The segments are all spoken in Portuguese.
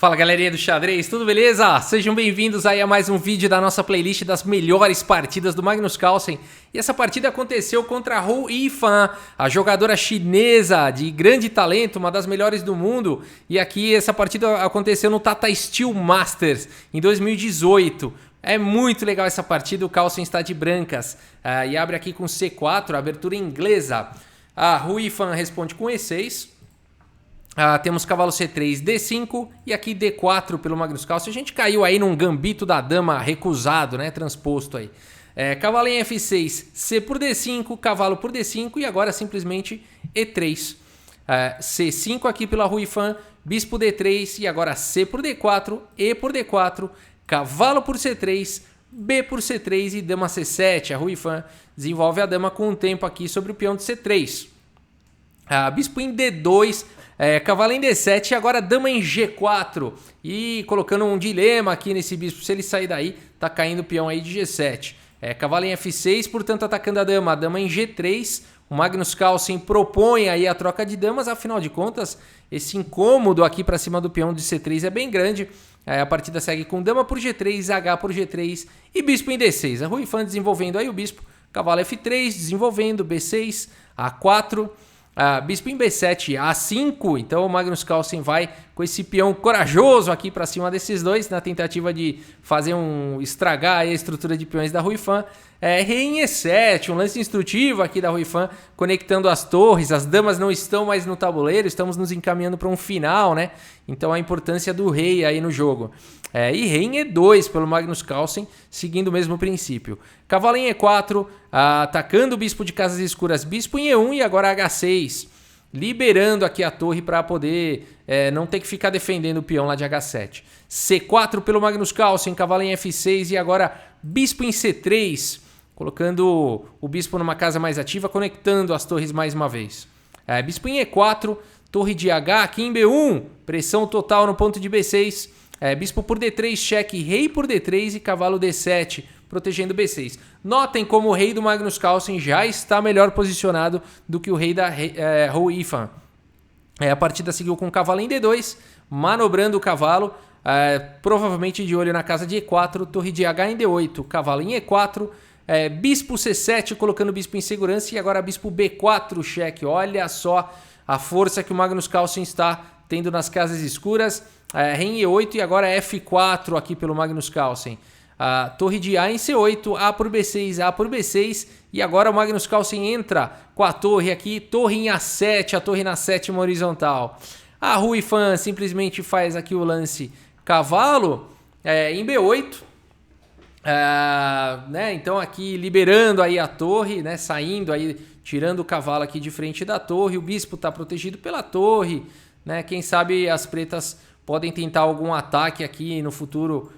Fala galerinha do xadrez, tudo beleza? Sejam bem-vindos aí a mais um vídeo da nossa playlist das melhores partidas do Magnus Carlsen. E essa partida aconteceu contra Hou Yifan, a jogadora chinesa de grande talento, uma das melhores do mundo. E aqui essa partida aconteceu no Tata Steel Masters em 2018. É muito legal essa partida, o Carlsen está de brancas e abre aqui com C4, abertura inglesa. A Hou Yifan responde com E6. Temos cavalo C3, D5 e aqui D4 pelo Magnus Carlsen. A gente caiu aí num gambito da dama recusado, né? Transposto aí. Cavalo em F6, C por D5, cavalo por D5 e agora simplesmente E3. C5 aqui pela Hou Yifan, bispo D3 e agora C por D4, E por D4, cavalo por C3, B por C3 e dama C7. A Hou Yifan desenvolve a dama com um tempo aqui sobre o peão de C3. Bispo em D2, cavalo em D7 e agora dama em G4. E colocando um dilema aqui nesse bispo, se ele sair daí, tá caindo o peão aí de G7. Cavalo em F6, portanto atacando a dama em G3. O Magnus Carlsen propõe aí a troca de damas, afinal de contas, esse incômodo aqui para cima do peão de C3 é bem grande. A partida segue com dama por G3, H por G3 e bispo em D6. A Hou Yifan desenvolvendo aí o bispo, cavalo F3, desenvolvendo, B6, A4... bispo em B7, A5, então o Magnus Carlsen vai com esse peão corajoso aqui para cima desses dois, na tentativa de fazer estragar a estrutura de peões da Hou Yifan. Rei em E7, um lance instrutivo aqui da Hou Yifan, conectando as torres, as damas não estão mais no tabuleiro, estamos nos encaminhando para um final, né? Então a importância do rei aí no jogo. E rei em E2 pelo Magnus Carlsen, seguindo o mesmo princípio. Cavalo em E4, atacando o bispo de casas escuras, bispo em E1 e agora H6. Liberando aqui a torre para poder não ter que ficar defendendo o peão lá de H7. C4 pelo Magnus Carlsen, cavalo em F6 e agora bispo em C3. Colocando o bispo numa casa mais ativa, conectando as torres mais uma vez. Bispo em E4, torre de H aqui em B1. Pressão total no ponto de B6. Bispo por D3, cheque, rei por D3 e cavalo D7, protegendo B6. Notem como o rei do Magnus Carlsen já está melhor posicionado do que o rei da Hou Yifan. A partida seguiu com o cavalo em D2, manobrando o cavalo, provavelmente de olho na casa de E4, torre de H em D8, cavalo em E4, bispo C7, colocando o bispo em segurança e agora bispo B4, cheque. Olha só a força que o Magnus Carlsen está tendo nas casas escuras. Rei em E8 e agora F4 aqui pelo Magnus Carlsen. Torre de A em C8, A por B6, A por B6 e agora o Magnus Carlsen entra com a torre aqui, torre em A7, a torre na sétima horizontal. A Hou Yifan simplesmente faz aqui o lance cavalo em B8, então aqui liberando aí a torre, né, saindo aí, tirando o cavalo aqui de frente da torre, o bispo está protegido pela torre, né, quem sabe as pretas podem tentar algum ataque aqui no futuro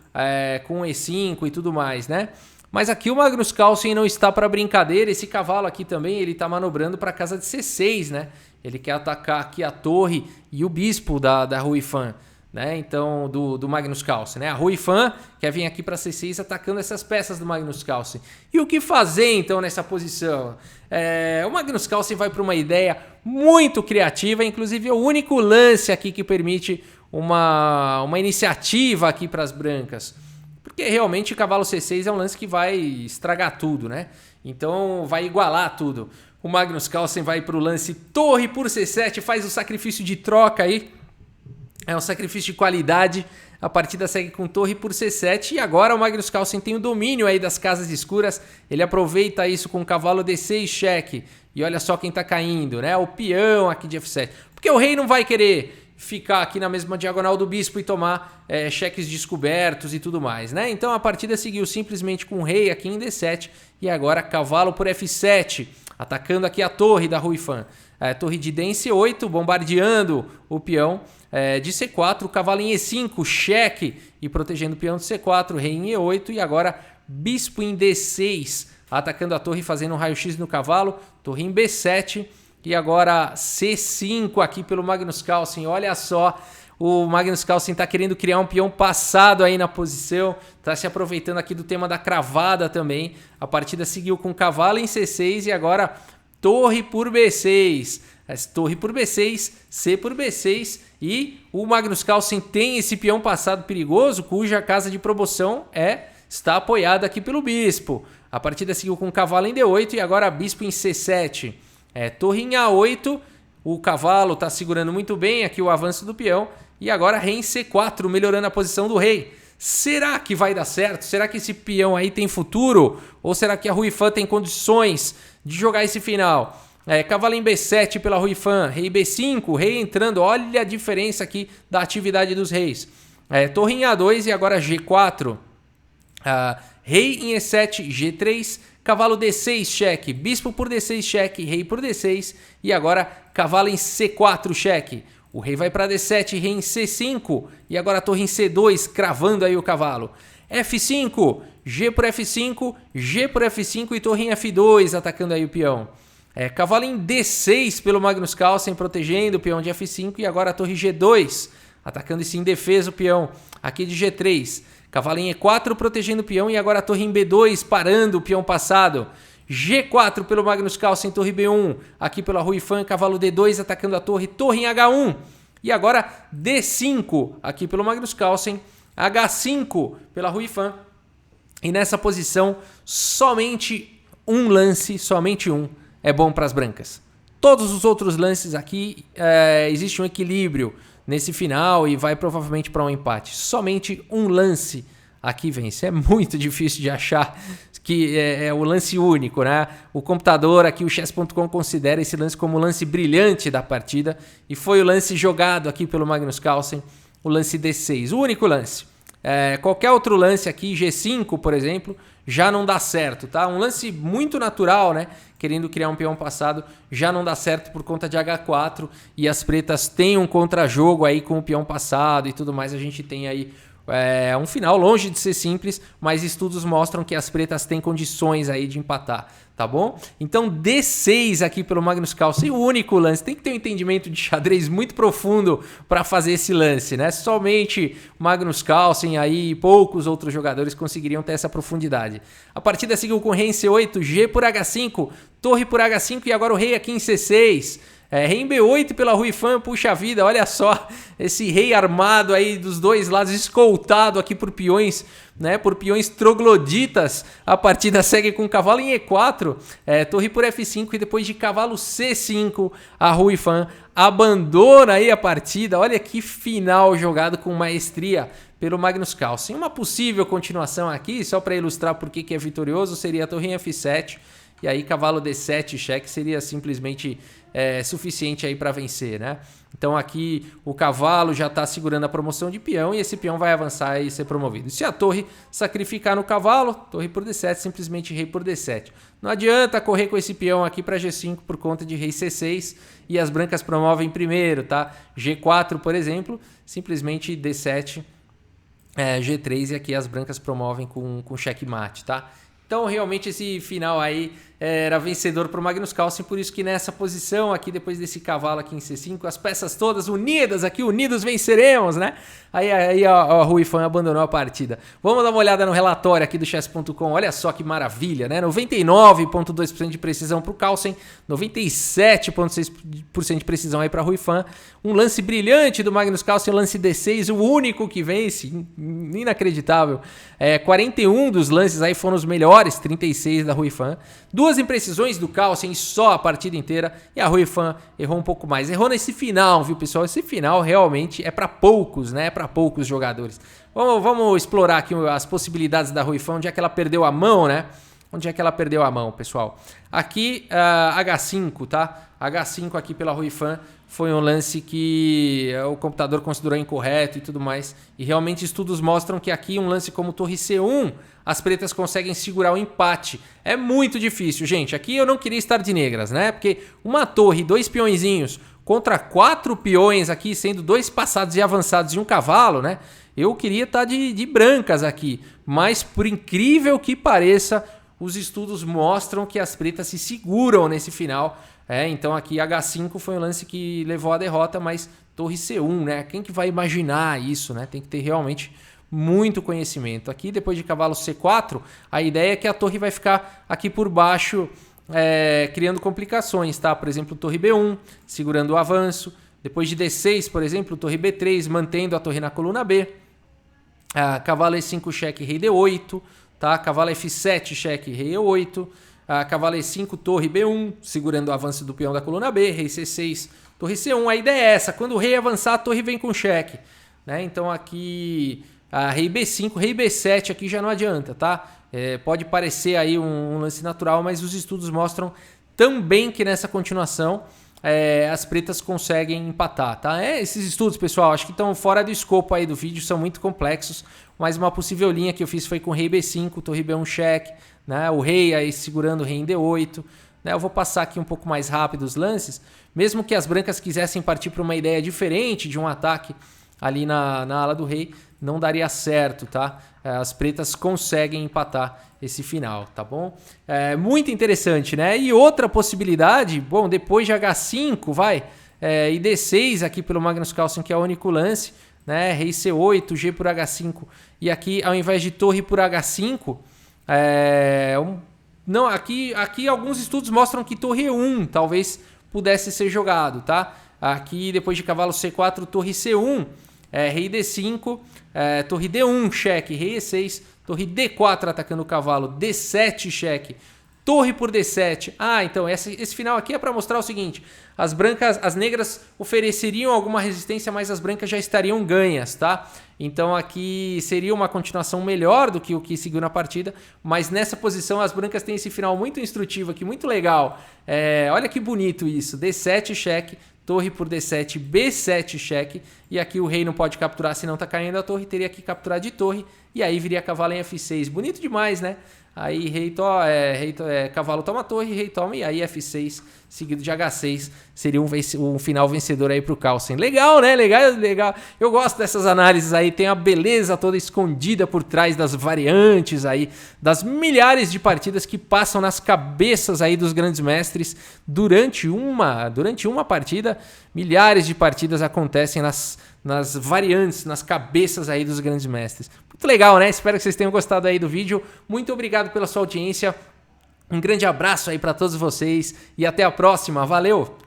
com E5 e tudo mais, né? Mas aqui o Magnus Carlsen não está para brincadeira. Esse cavalo aqui também, ele está manobrando para a casa de C6, né? Ele quer atacar aqui a torre e o bispo da Hou Yifan, né? Então, do Magnus Carlsen, né? A Hou Yifan quer vir aqui para C6 atacando essas peças do Magnus Carlsen. E o que fazer, então, nessa posição? O Magnus Carlsen vai para uma ideia muito criativa, inclusive é o único lance aqui que permite uma iniciativa aqui para as brancas. Porque realmente o cavalo C6 é um lance que vai estragar tudo, né? Então vai igualar tudo. O Magnus Carlsen vai para o lance torre por C7, faz o sacrifício de troca aí. É um sacrifício de qualidade. A partida segue com torre por C7 e agora o Magnus Carlsen tem o domínio aí das casas escuras. Ele aproveita isso com o cavalo D6 cheque. E olha só quem tá caindo, né? O peão aqui de F7. Porque o rei não vai querer ficar aqui na mesma diagonal do bispo e tomar cheques descobertos e tudo mais, né? Então a partida seguiu simplesmente com o rei aqui em D7 e agora cavalo por F7, atacando aqui a torre da Hou Yifan. Torre de D em C8, bombardeando o peão de C4, cavalo em E5, cheque e protegendo o peão de C4, rei em E8 e agora bispo em D6, atacando a torre, fazendo um raio-x no cavalo, torre em B7 e agora C5 aqui pelo Magnus Carlsen. Olha só, o Magnus Carlsen está querendo criar um peão passado aí na posição, está se aproveitando aqui do tema da cravada também. A partida seguiu com cavalo em C6 e agora torre por B6. Torre por B6, C por B6 e o Magnus Carlsen tem esse peão passado perigoso cuja casa de promoção está apoiada aqui pelo bispo. A partida seguiu com cavalo em D8 e agora bispo em C7. Torre em A8, o cavalo está segurando muito bem aqui o avanço do peão e agora rei em C4, melhorando a posição do rei. Será que vai dar certo? Será que esse peão aí tem futuro? Ou será que a Ruifan tem condições de jogar esse final? Cavalo em B7 pela Ruifan, rei B5, rei entrando, olha a diferença aqui da atividade dos reis. Torre em A2 e agora G4, rei em E7, G3, cavalo D6, cheque, bispo por D6, cheque, rei por D6 e agora cavalo em C4, cheque. O rei vai para D7, rei em C5 e agora torre em C2, cravando aí o cavalo. F5, G por F5, G por F5 e torre em F2, atacando aí o peão. Cavalo em D6 pelo Magnus Carlsen, protegendo o peão de F5 e agora a torre G2, atacando esse indefeso peão aqui de G3. Cavalo em E4 protegendo o peão e agora a torre em B2, parando o peão passado. G4 pelo Magnus Carlsen, torre B1, aqui pela Ruifan, cavalo D2 atacando a torre, torre em H1. E agora D5 aqui pelo Magnus Carlsen, H5 pela Ruifan. E nessa posição, somente um lance, somente um, é bom para as brancas. Todos os outros lances aqui, existe um equilíbrio nesse final e vai provavelmente para um empate. Somente um lance aqui vence. É muito difícil de achar que é o lance único, né? O computador aqui, o chess.com, considera esse lance como o lance brilhante da partida e foi o lance jogado aqui pelo Magnus Carlsen, o lance D6, o único lance. Qualquer outro lance aqui, G5, por exemplo, já não dá certo, tá? Um lance muito natural, né? Querendo criar um peão passado, já não dá certo por conta de H4 e as pretas têm um contra-jogo aí com o peão passado e tudo mais. A gente tem aí um final longe de ser simples, mas estudos mostram que as pretas têm condições aí de empatar, tá bom? Então D6 aqui pelo Magnus Carlsen, o único lance. Tem que ter um entendimento de xadrez muito profundo para fazer esse lance, né? Somente Magnus Carlsen aí e poucos outros jogadores conseguiriam ter essa profundidade. A partida seguiu com rei em C8, G por H5, torre por H5 e agora o rei aqui em C6. Rei em B8 pela Ruifan, puxa vida, olha só esse rei armado aí dos dois lados, escoltado aqui por peões, né, por peões trogloditas. A partida segue com cavalo em E4, torre por F5 e depois de cavalo C5, a Ruifan abandona aí a partida. Olha que final jogado com maestria pelo Magnus Carlsen. Uma possível continuação aqui, só para ilustrar por que é vitorioso, seria a torre em F7 e aí cavalo D7, cheque, seria simplesmente suficiente aí para vencer, né? Então aqui o cavalo já está segurando a promoção de peão e esse peão vai avançar e ser promovido. Se a torre sacrificar no cavalo, torre por D7, simplesmente rei por D7. Não adianta correr com esse peão aqui para G5 por conta de rei C6 e as brancas promovem primeiro, tá? G4, por exemplo, simplesmente D7, G3 e aqui as brancas promovem com checkmate, tá? Então, realmente, esse final aí era vencedor para o Magnus Carlsen, por isso que nessa posição aqui, depois desse cavalo aqui em C5, as peças todas unidas aqui, unidos venceremos, né? Aí a Ruifan abandonou a partida. Vamos dar uma olhada no relatório aqui do chess.com, olha só que maravilha, né? 99,2% de precisão para o Carlsen, 97,6% de precisão aí para a Ruifan. Um lance brilhante do Magnus Carlsen, lance D6, o único que vence, inacreditável. 41 dos lances aí foram os melhores, 36 da Ruifan. Duas imprecisões do Carlsen só a partida inteira e a Ruifan errou um pouco mais. Errou nesse final, viu, pessoal? Esse final realmente é para poucos, né? É para poucos jogadores. Vamos explorar aqui as possibilidades da Ruifan, onde é que ela perdeu a mão, né? Onde é que ela perdeu a mão, pessoal? Aqui, H5, tá? H5 aqui pela Ruifan foi um lance que o computador considerou incorreto e tudo mais. E realmente estudos mostram que aqui um lance como torre C1, as pretas conseguem segurar o empate. É muito difícil, gente. Aqui eu não queria estar de negras, né? Porque uma torre, dois peõezinhos contra 4 peões aqui, sendo 2 passados e avançados e um cavalo, né? Eu queria estar de brancas aqui. Mas por incrível que pareça, os estudos mostram que as pretas se seguram nesse final. Então aqui H5 foi um lance que levou à derrota, mas torre C1, né? Quem que vai imaginar isso, né? Tem que ter realmente muito conhecimento. Aqui depois de cavalo C4, a ideia é que a torre vai ficar aqui por baixo criando complicações, tá? Por exemplo, torre B1, segurando o avanço. Depois de D6, por exemplo, torre B3, mantendo a torre na coluna B. Cavalo E5, cheque, rei D8. Tá? Cavalo F7, cheque, rei E8. Cavalo E5, torre B1, segurando o avanço do peão da coluna B. Rei C6, torre C1. A ideia é essa, quando o rei avançar, a torre vem com cheque. Né? Então aqui, rei B5, rei B7 aqui já não adianta, tá? Pode parecer aí um lance natural, mas os estudos mostram também que nessa continuação as pretas conseguem empatar, tá? Esses estudos, pessoal, acho que estão fora do escopo aí do vídeo, são muito complexos, mas uma possível linha que eu fiz foi com rei B5, torre B1 cheque, né? O rei aí segurando o rei em D8, né? Eu vou passar aqui um pouco mais rápido os lances, mesmo que as brancas quisessem partir para uma ideia diferente de um ataque ali na ala do rei, não daria certo, tá? As pretas conseguem empatar esse final, tá bom? Muito interessante, né? E outra possibilidade, bom, depois de H5, e D6 aqui pelo Magnus Carlsen, que é o único lance, né? Rei C8, G por H5, e aqui ao invés de torre por H5, não, aqui alguns estudos mostram que torre E1 talvez pudesse ser jogado, tá? Aqui depois de cavalo C4, torre C1, rei D5, torre D1, cheque, rei E6, torre D4 atacando o cavalo, D7, cheque, torre por D7. Então esse final aqui é para mostrar o seguinte, as negras ofereceriam alguma resistência, mas as brancas já estariam ganhas, tá? Então aqui seria uma continuação melhor do que o que seguiu na partida, mas nessa posição as brancas têm esse final muito instrutivo aqui, muito legal. Olha que bonito isso, D7, cheque, torre por D7, B7, cheque, e aqui o rei não pode capturar se não tá caindo a torre, teria que capturar de torre, e aí viria cavalo em F6, bonito demais, né? Aí cavalo toma a torre, rei toma, e aí F6, seguido de H6, seria um final vencedor aí pro Carlsen. Legal, né? Legal. Eu gosto dessas análises aí, tem a beleza toda escondida por trás das variantes aí, das milhares de partidas que passam nas cabeças aí dos grandes mestres durante uma partida. Milhares de partidas acontecem nas variantes, nas cabeças aí dos grandes mestres. Muito legal, né? Espero que vocês tenham gostado aí do vídeo. Muito obrigado pela sua audiência. Um grande abraço aí para todos vocês e até a próxima. Valeu!